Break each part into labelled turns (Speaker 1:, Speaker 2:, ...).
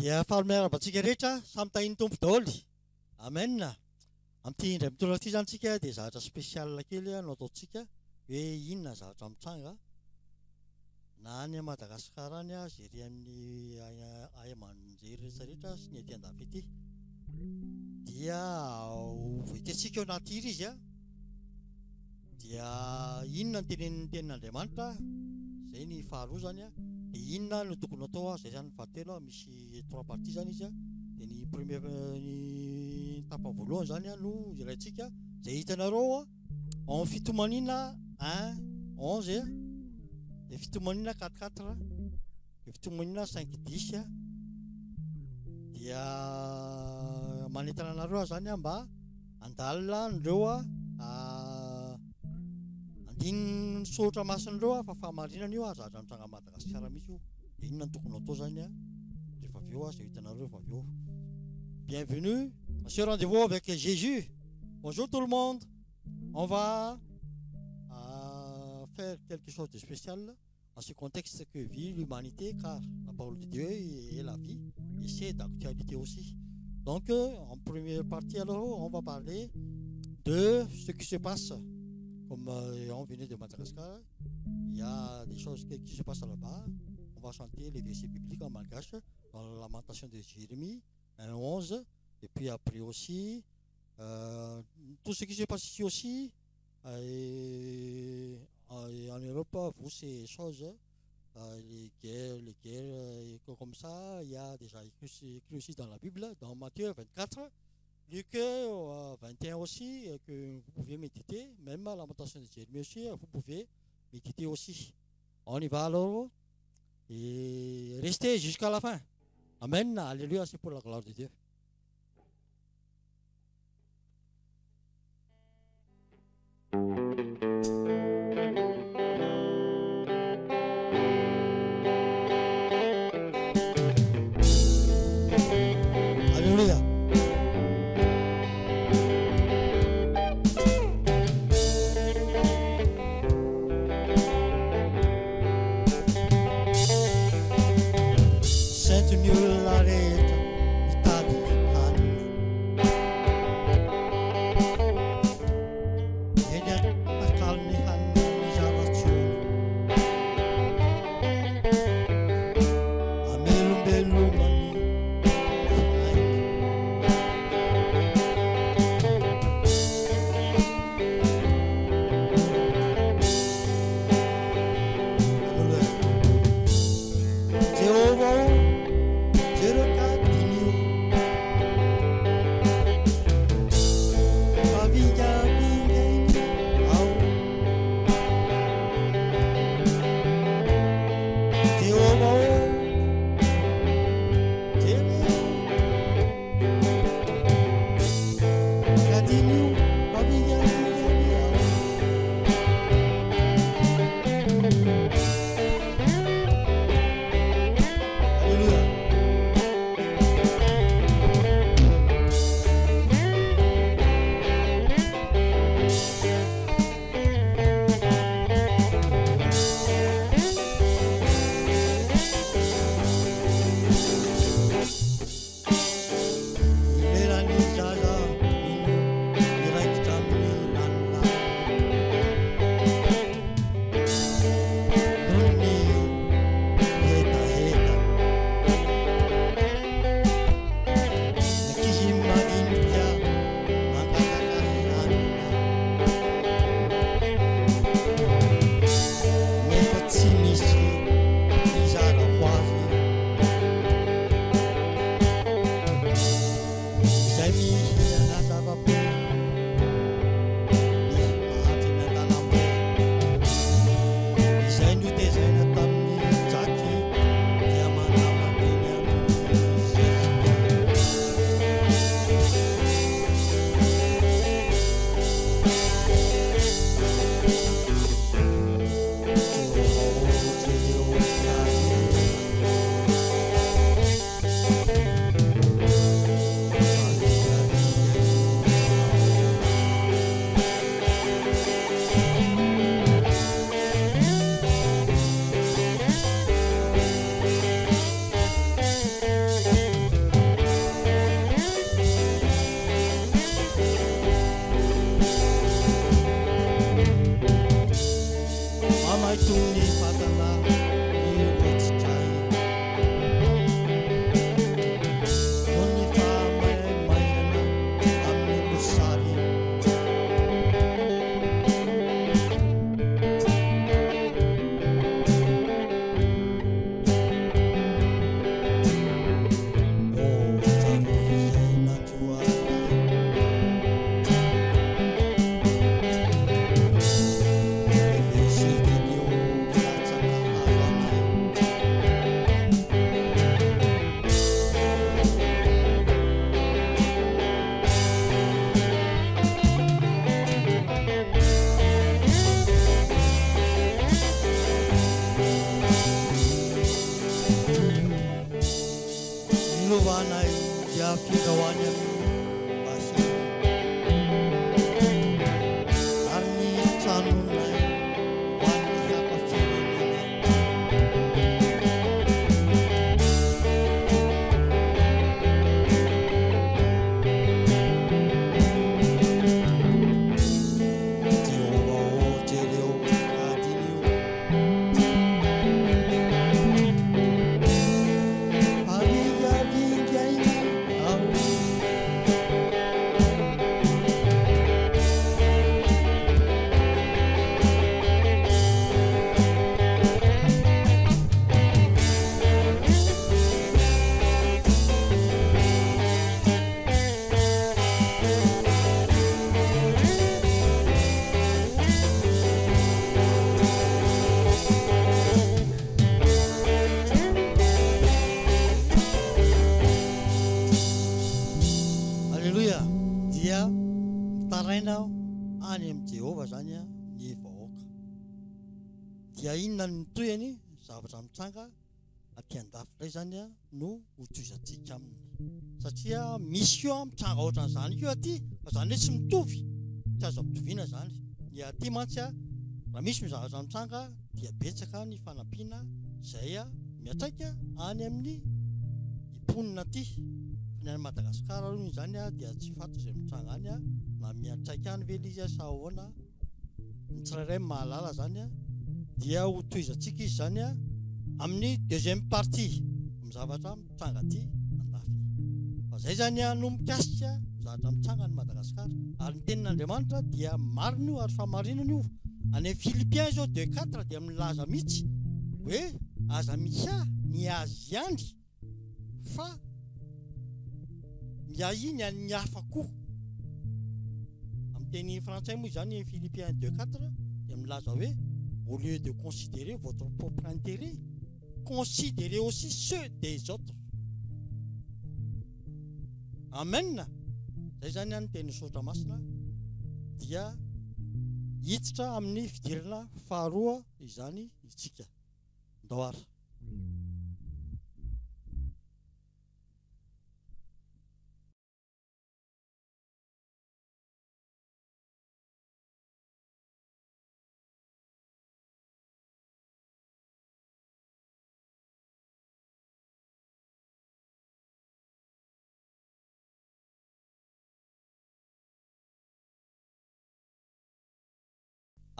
Speaker 1: Dia fahamerantsika rehetra samy tahiny tompo daholo. Amen. Amin'ity indray mitondra ity zany tsika dia zavatra spécial kely no ataontsika hoe inona zavatra mitsanga na any Madagasikara any izay ry amin'ny Amanjery rehetra sy ny ety andafy ety. Dia voahitantsika ao anaty hira izy dia inona ny tenin'Andriamanitra, izay ny faharoa zany dia inona no tokony atao izay zany fahatelo misy trois parties zany izy dia ny premier ny tapany voalohany zany no iraintsika izay hitanareo en fitomanina 1-11 dia fitomanina 4-4 dia fitomanina 5-10 dia manentana anareo zany mba andalina andreo andiny sotra mason'ireo fa fahamarinana io zavatra mitranga Madagasikara mihitsy io. Dia inona ny tokony atao zany rehefa avy eo izay hitanareo rehefa avy eo. Bienvenue à ce rendez-vous avec Jésus. Bonjour tout le monde. On va faire quelque chose de spécial dans ce contexte que vit l'humanité, car la parole de Dieu est la vie et c'est d'actualité aussi. Donc en première partie alors on va parler de ce qui se passe. Comme on venait de Madagascar, il y a des choses qui se passent là-bas. On va chanter les versets bibliques en malgache dans la lamentation de Jérémie 1-11. Et puis après aussi, tout ce qui se passe ici aussi, en Europe, vous ces choses, les guerres comme ça, il y a déjà écrit aussi dans la Bible, dans Matthieu 24. Luc 21 aussi, que vous pouvez méditer, même à la lamentation de Jérémie aussi, vous pouvez méditer aussi. On y va alors, et restez jusqu'à la fin. Amen, alléluia, c'est pour la gloire de Dieu. Alléluia. Jehovah, Jehovah. filovanay dia figahoany amin'ny vahiny ary ny tranonay ho an'ny hampafirenena Jehova o jereo adinio Alléluia. Dia mitaraina any amin'ny Jehova zany ny vahoaka. Dia inona ny toyany zavatra mitsanga aty andafy zany no hotoizantsika aminy. Satria misy io mitsanga ohatran'izany io aty, fa zany hoe tsy mitovy. Tsy azo ampitovina zany. Ny aty mantsy raha misy zavatra mitsanga dia betsaka ny fanampiana izay miatraika any amin'ny imponina aty. Ny any Madagasikara aloha zany dia tsy fantatra izay mitsanga any na miatraika any ve izy sa ahoana. Ny tsirairay mahalala zany dia ho toizantsika izy zany amin'ny deuxième partie amin'ny zavatra mitsanga aty andafy. Fa zay zany no mikasika zavatra mitsanga any Madagasikara ary ny tenin'Andriamanitra dia marina io ary famarinana io. Any Philippiens zao 2:4 dia milaza mihitsy hoe aza miha ny azy ihany fa miahiny any hafa koa. Amin'ny teny frantsay moa zany Philippiens 2:4 dia milaza hoe au lieu de considérer votre propre intérêt, considérez aussi ceux des autres. Amen. Zay zany ny teny sotra masina dia hiditra amin'ny fidirana faharoa izany itsika. Ndoara.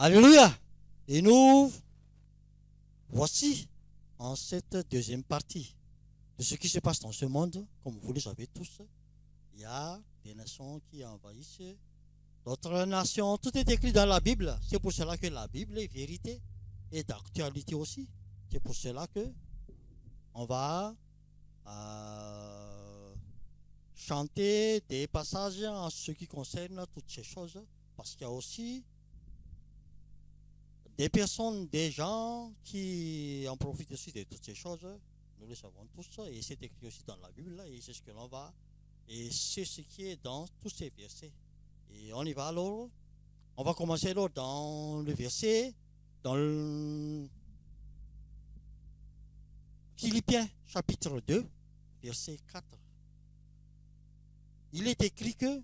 Speaker 1: Alléluia. Et nous voici en cette deuxième partie de ce qui se passe dans ce monde. Comme vous le savez tous, il y a des nations qui envahissent d'autres nations. Tout est écrit dans la Bible. C'est pour cela que la Bible est vérité et d'actualité aussi. C'est pour cela que on va chanter des passages en ce qui concerne toutes ces choses. Parce qu'il y a aussi des personnes, des gens qui en profitent aussi de toutes ces choses. Nous le savons tous. Et c'est écrit aussi dans la Bible. Et c'est ce que l'on va. Et c'est ce qui est dans tous ces versets. Et on y va alors. On va commencer alors dans le verset. Dans le Philippiens chapitre 2, verset 4. Il est écrit que,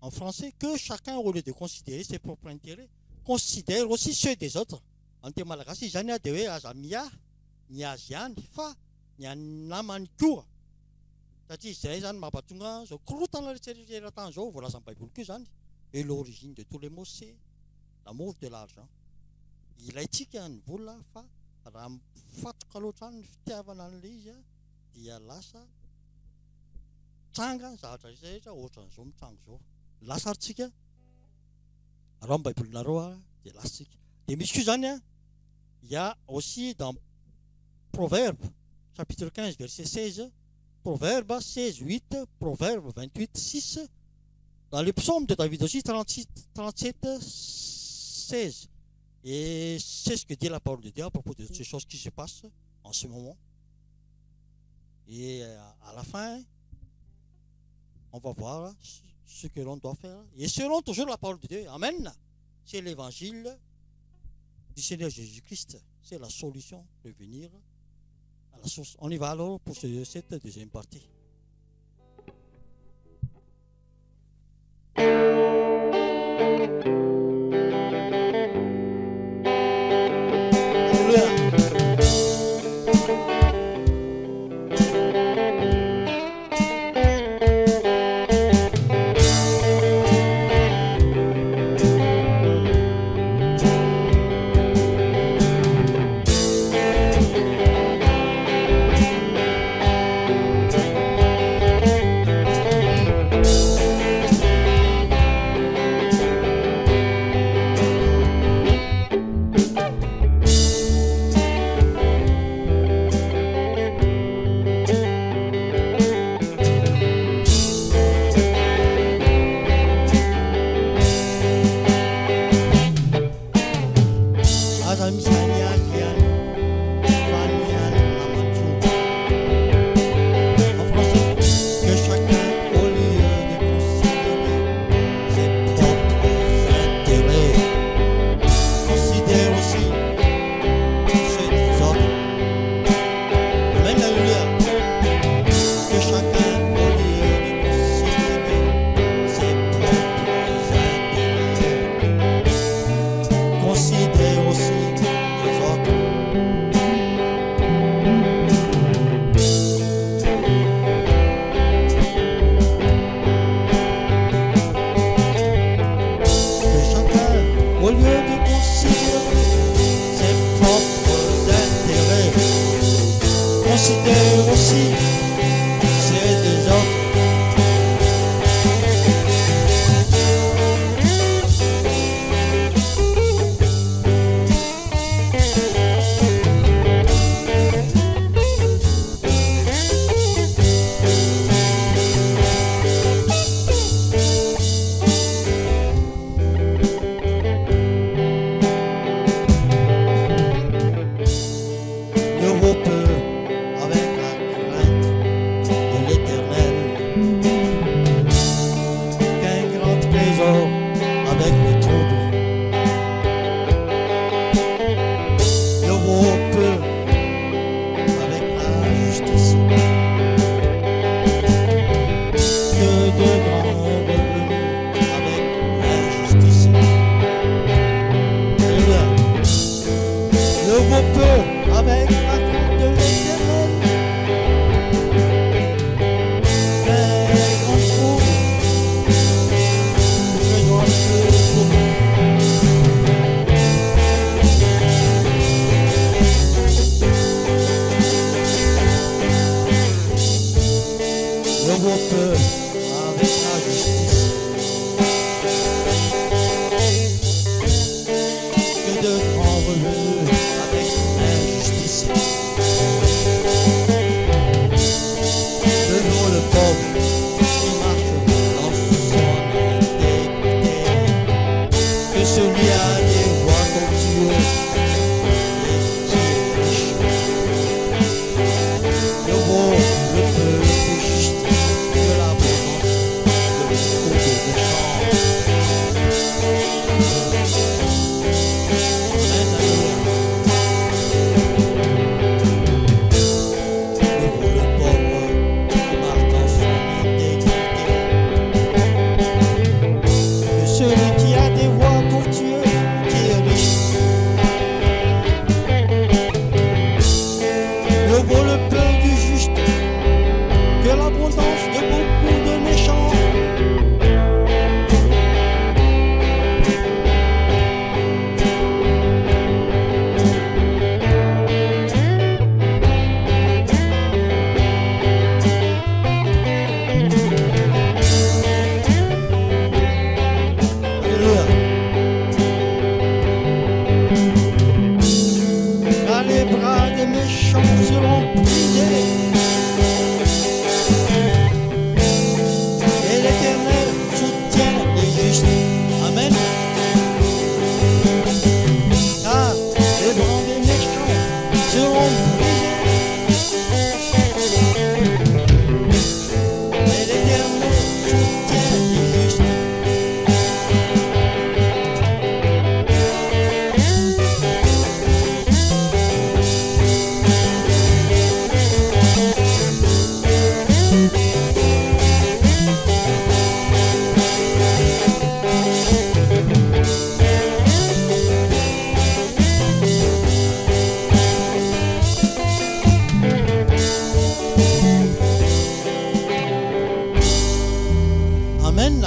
Speaker 1: en français, que chacun, au lieu de considérer ses propres intérêts, considère aussi ceux des autres. En teny malagasy zany dia hoe aza miahy ny azy ihany fa ny namany koa. Satria izay zany mampatonga zao korotana rehetrarehetra zao voalaza amin'ny Baiboly koa zany. Et l'origine de tous les maux c'est l'amour de l'argent. Ilaitsika ny vola fa raha mifatoka loatra ny fitiavana an'ilay izy dia lasa tsanga zavatra rehetrarehetra ohatran'izao mitsango zao. Lasa aritsika alors Bible nareo dia lasitsika. Et misy koa zany il y a aussi dans Proverbe chapitre 15 verset 16, Proverbe 16 8, Proverbe 28 6, dans le psaume de David aussi 37 16. Et c'est ce que dit la parole de Dieu à propos de ces choses qui se passent en ce moment. Et à la fin, on va voir ce que l'on doit faire. Et selon toujours la parole de Dieu. Amen. C'est l'évangile du Seigneur Jésus-Christ. C'est la solution de venir à la source. On y va alors pour cette deuxième partie.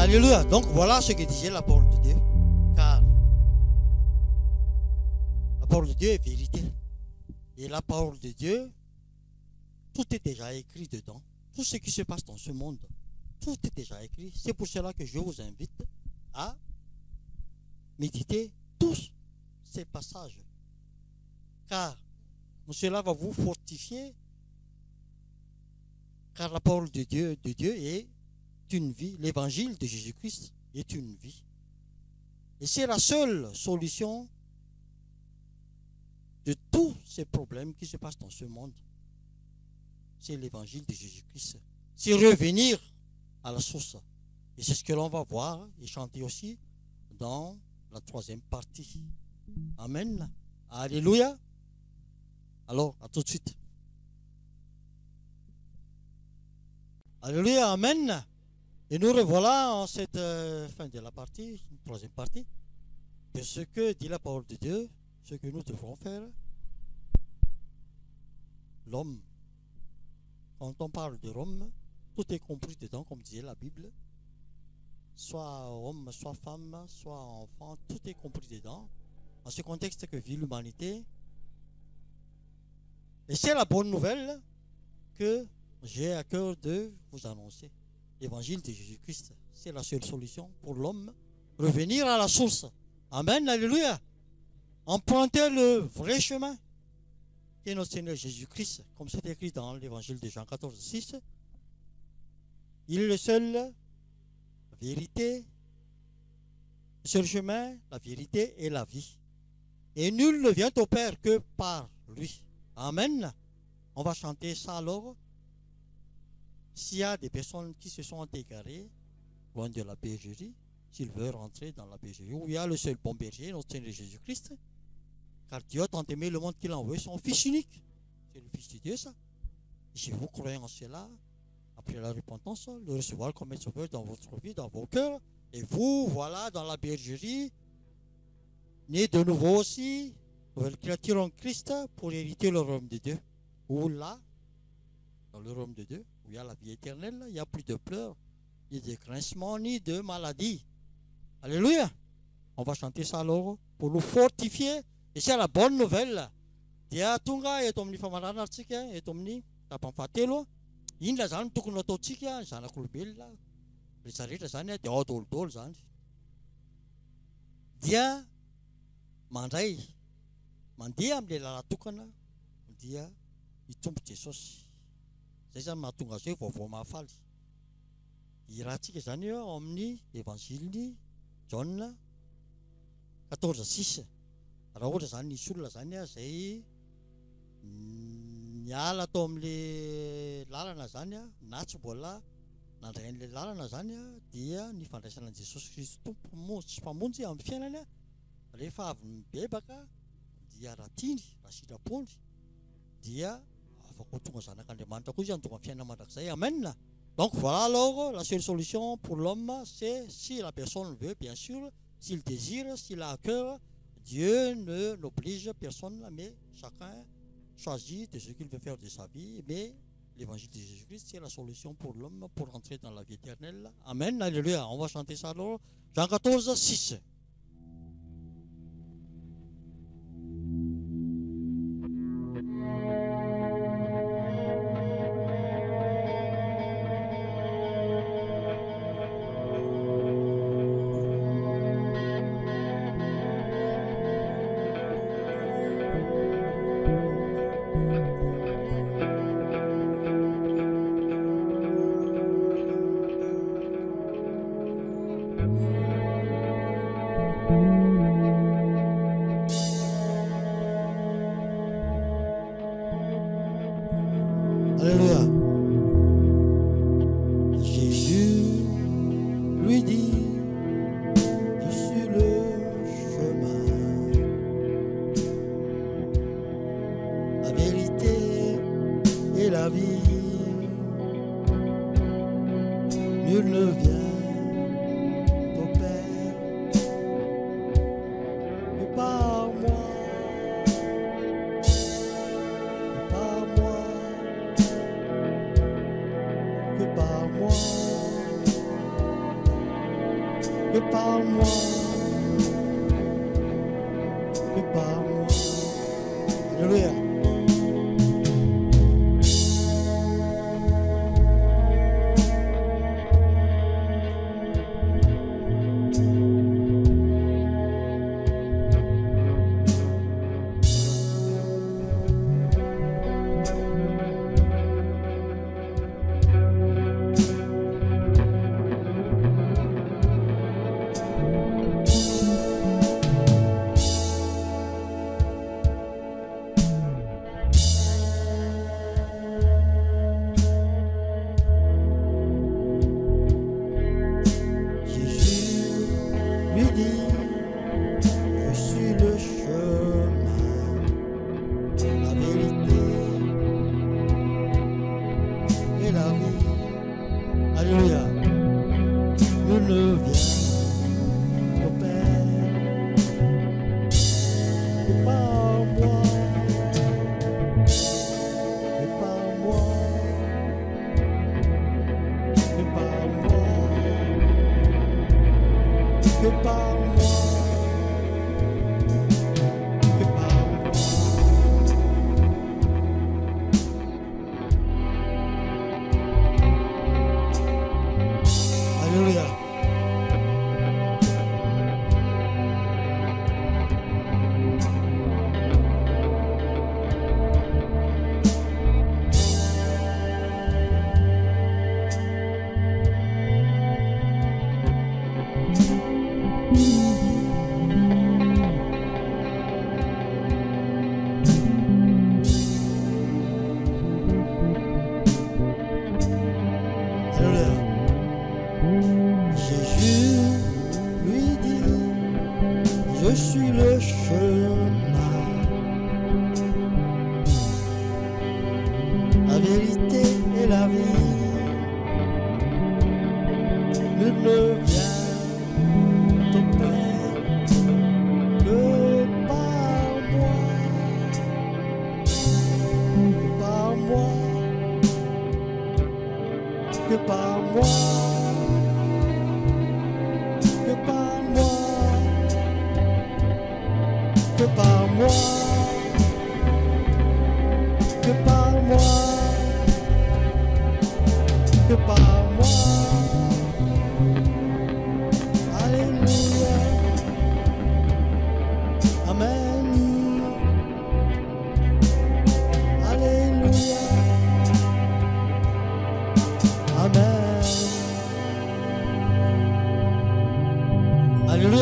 Speaker 1: Alléluia. Donc voilà ce que disait la parole de Dieu. Car la parole de Dieu est vérité. Et la parole de Dieu, tout est déjà écrit dedans. Tout ce qui se passe dans ce monde, tout est déjà écrit. C'est pour cela que je vous invite à méditer tous ces passages. Car cela va vous fortifier. Car la parole de Dieu est une vie. L'évangile de Jésus-Christ est une vie. Et c'est la seule solution de tous ces problèmes qui se passent dans ce monde. C'est l'évangile de Jésus-Christ. C'est revenir à la source. Et c'est ce que l'on va voir et chanter aussi dans la troisième partie. Amen. Alléluia. Alors, à tout de suite. Alléluia, amen. Et nous revoilà en cette fin de la partie, troisième partie, de ce que dit la parole de Dieu, ce que nous devons faire. L'homme, quand on parle de l'homme, tout est compris dedans, comme disait la Bible. Soit homme, soit femme, soit enfant, tout est compris dedans. Dans ce contexte que vit l'humanité. Et c'est la bonne nouvelle que j'ai à cœur de vous annoncer. L'évangile de Jésus-Christ, c'est la seule solution pour l'homme. Revenir à la source. Amen, alléluia. Emprunter le vrai chemin, qui est notre Seigneur Jésus-Christ, comme c'est écrit dans l'évangile de Jean 14, 6. Il est le seul, la vérité, le seul chemin, la vérité et la vie. Et nul ne vient au Père que par lui. Amen. On va chanter ça alors. S'il y a des personnes qui se sont égarées loin de la bergerie, s'ils veulent rentrer dans la bergerie, où il y a le seul bon berger, notre Seigneur Jésus-Christ, car Dieu a tant aimé le monde qu'il a envoyé son Fils unique. C'est le Fils de Dieu, ça. Et si vous croyez en cela, après la repentance, le recevoir comme sauveur dans votre vie, dans vos cœurs, et vous, voilà, dans la bergerie, nés de nouveau aussi, nouvelle créature en Christ, pour hériter le royaume de Dieu. Où là, dans le royaume de Dieu, où il y a la vie éternelle, il n'y a plus de pleurs, ni de grincements, ni de maladies. Alléluia. On va chanter ça alors pour nous fortifier. Et c'est la bonne nouvelle. Dia tonga eto amin'ny famarana antsika eto amin'ny tapany fahatelo inona zany tokony ataontsika zanak'olombelona rehetra rehetra zany dia ao daholo zany dia mandray mandeha amin'ilay lalatokana dia hitombo Jesosy. Zay zany mahatonga azy hoe vaovao mahafaly. Irahantsika zany eo amin'ny évangiles John 14, 6. Raha ohatra zany nisy olona zany izay niala atao amin'ilay lalana zany na tsy mbola nandray an'ilay lalana zany dia ny fandraisana an'i Jesosy Kristy tompo sy mpamonjy amin'ny fiainany rehefa avy mibebaka dia raha tiany, raha sitrapony dia afaka ho tonga zanak'Andriamanitra koa izy tonga amin'ny fiainana mandrakizay. Amen. Donc voilà alors la seule solution pour l'homme, c'est si la personne veut, bien sûr, s'il désire, s'il a à cœur. Dieu ne n'oblige personne, mais chacun choisit de ce qu'il veut faire de sa vie. Mais l'évangile de Jésus-Christ, c'est la solution pour l'homme pour entrer dans la vie éternelle. Amen, alléluia. On va chanter ça alors. Jean 14, 6. Alléluia. Jésus lui dit, je suis le chemin, la vérité et la vie. Nul ne vient au Père que par moi. que par moi, que par moi. Alléluia.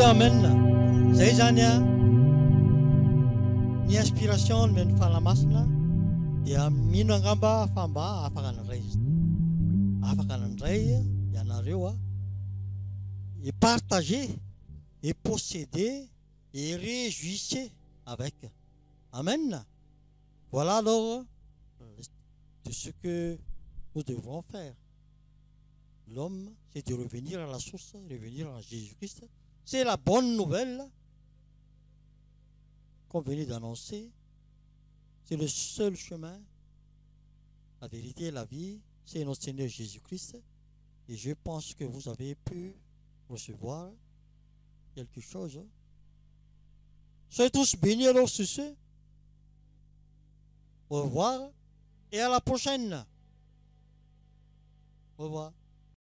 Speaker 1: Amen. Zay zany a ny inspiration ny falamasina dia mino angamba famba afaka anandray afaka anandray ianareo et partager et posséder et réjouissez avec. Amen. Voilà alors de ce que nous devons faire. L'homme, c'est de revenir à la source, revenir à Jésus-Christ. C'est la bonne nouvelle qu'on venait d'annoncer. C'est le seul chemin. La vérité et la vie, c'est notre Seigneur Jésus-Christ. Et je pense que vous avez pu recevoir quelque chose. Soyez tous bénis alors sur ce. Au revoir et à la prochaine. Au revoir.